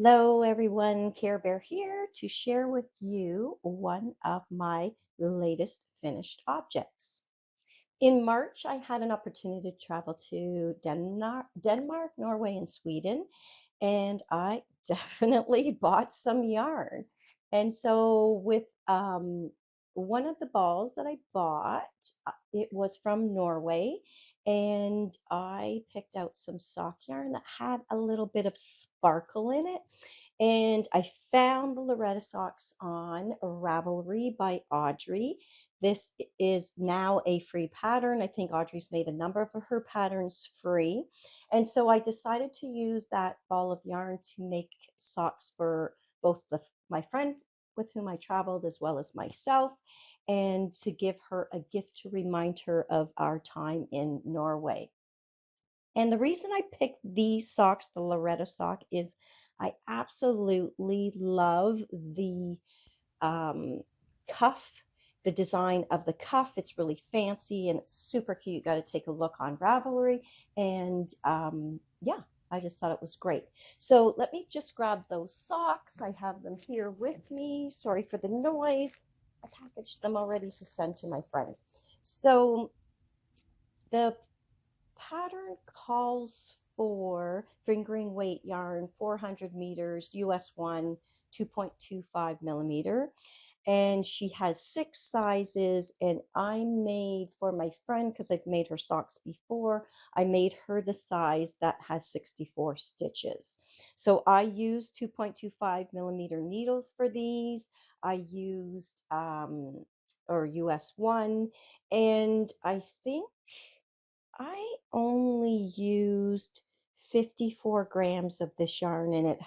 Hello, everyone. Care Bear here to share with you one of my latest finished objects. In March, I had an opportunity to travel to Denmark, Norway, and Sweden, and I definitely bought some yarn. And so, with one of the balls that I bought, it was from Norway, and I picked out some sock yarn that had a little bit of sparkle in it. And I found the Loretta socks on Ravelry by Audrey. This is now a free pattern. I think Audrey's made a number of her patterns free. And so I decided to use that ball of yarn to make socks for both my friend with whom I traveled as well as myself, and to give her a gift to remind her of our time in Norway. And the reason I picked these socks, the Loretta sock, is I absolutely love the um, cuff, the design of the cuff. It's really fancy and it's super cute. You got to take a look on Ravelry. And yeah, I just thought it was great. So let me just grab those socks. I have them here with me. Sorry for the noise. I packaged them already to send to my friend. So the pattern calls for fingering weight yarn, 400 meters, US 1, 2.25 millimeter. And she has 6 sizes, and I made for my friend, because I've made her socks before, I made her the size that has 64 stitches. So I used 2.25 millimeter needles for these. I used or US 1, and I think I only used 54 grams of this yarn, and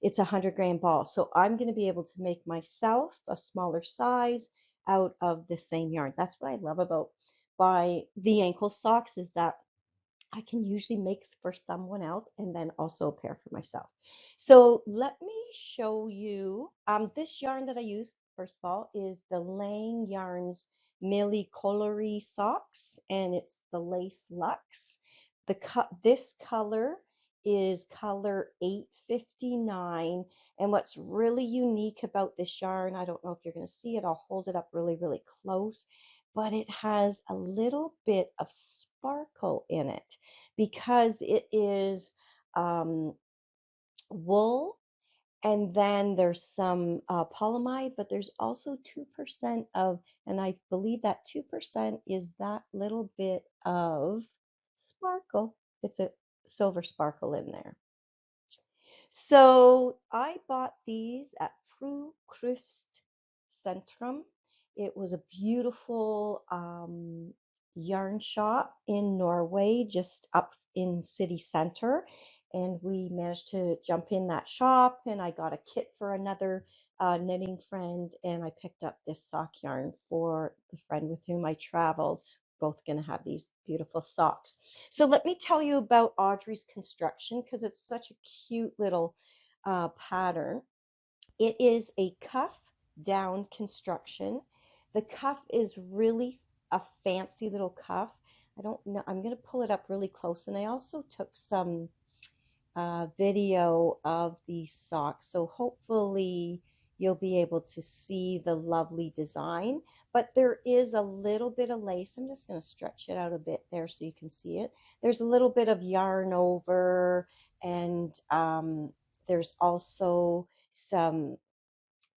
it's a 100-gram ball. So I'm going to be able to make myself a smaller size out of the same yarn. That's what I love about by the ankle socks, is that I can usually make for someone else and then also a pair for myself. So let me show you this yarn that I use. First of all, is the Lang Yarns Millie Colory socks, and it's the Lace Luxe. This color is color 859, and what's really unique about this yarn, I don't know if you're going to see it, I'll hold it up really, really close, but it has a little bit of sparkle in it because it is wool, and then there's some polyamide, but there's also 2% of, and I believe that 2% is that little bit of sparkle. It's a silver sparkle in there. So I bought these at Fru Centrum. It was a beautiful yarn shop in Norway, just up in city center. And we managed to jump in that shop, and I got a kit for another knitting friend, and I picked up this sock yarn for the friend with whom I traveled. Both going to have these beautiful socks. So let me tell you about Audrey's construction, because it's such a cute little pattern. It is a cuff down construction. The cuff is really a fancy little cuff. I don't know, I'm going to pull it up really close, and I also took some video of these socks, so hopefully you'll be able to see the lovely design. But there is a little bit of lace. I'm just going to stretch it out a bit there so you can see it. There's a little bit of yarn over, and there's also some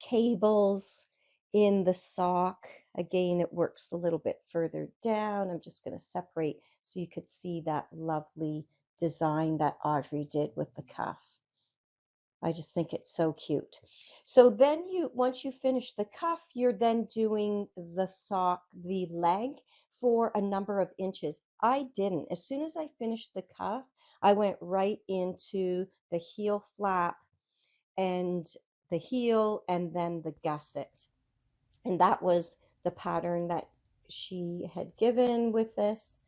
cables in the sock. Again, it works a little bit further down. I'm just going to separate so you could see that lovely design that Audrey did with the cuff. I just think it's so cute. So then once you finish the cuff, you're then doing the sock, the leg, for a number of inches. I didn't. As soon as I finished the cuff, I went right into the heel flap and the heel, and then the gusset. And that was the pattern that she had given with this.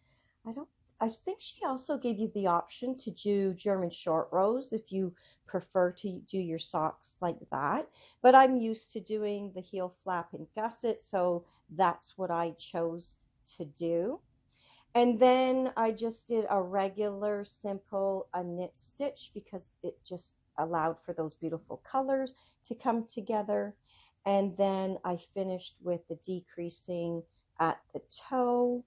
I think she also gave you the option to do German short rows if you prefer to do your socks like that. But I'm used to doing the heel flap and gusset, so that's what I chose to do. And then I just did a regular simple knit stitch because it just allowed for those beautiful colors to come together. And then I finished with the decreasing at the toe,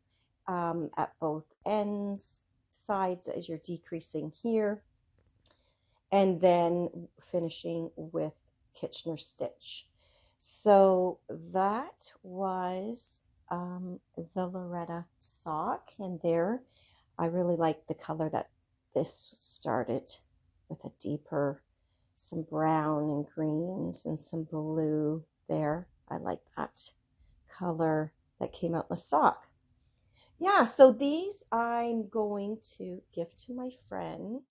at both ends, sides as you're decreasing here, and then finishing with Kitchener stitch. So that was the Loretta sock, and there I really like the color that this started with, a deeper, some brown and greens and some blue there. I like that color that came out in the sock. Yeah, so these I'm going to give to my friend.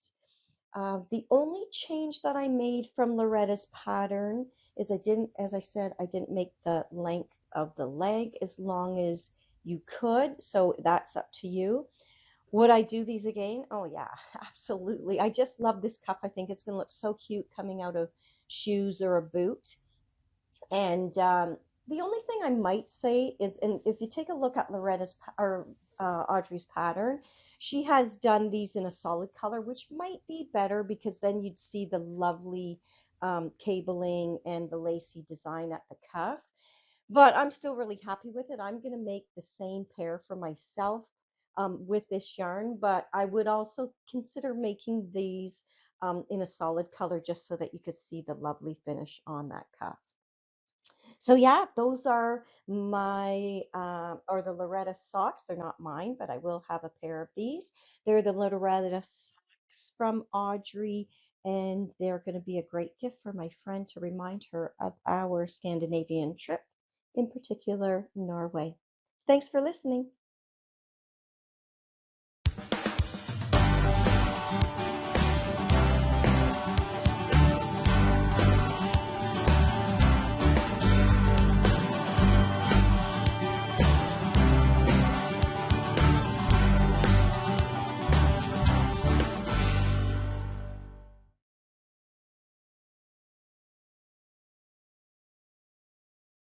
The only change that I made from Loretta's pattern is I didn't, as I said, I didn't make the length of the leg as long as you could. So that's up to you. Would I do these again? Oh yeah, absolutely. I just love this cuff. I think it's going to look so cute coming out of shoes or a boot. And the only thing I might say is, and if you take a look at Loretta's or Audrey's pattern, she has done these in a solid color, which might be better because then you'd see the lovely cabling and the lacy design at the cuff. But I'm still really happy with it. I'm going to make the same pair for myself with this yarn, but I would also consider making these in a solid color just so that you could see the lovely finish on that cuff. So yeah, those are my or the Loretta socks. They're not mine, but I will have a pair of these. They're the Loretta socks from Audrey, and they're going to be a great gift for my friend to remind her of our Scandinavian trip, in particular Norway. Thanks for listening.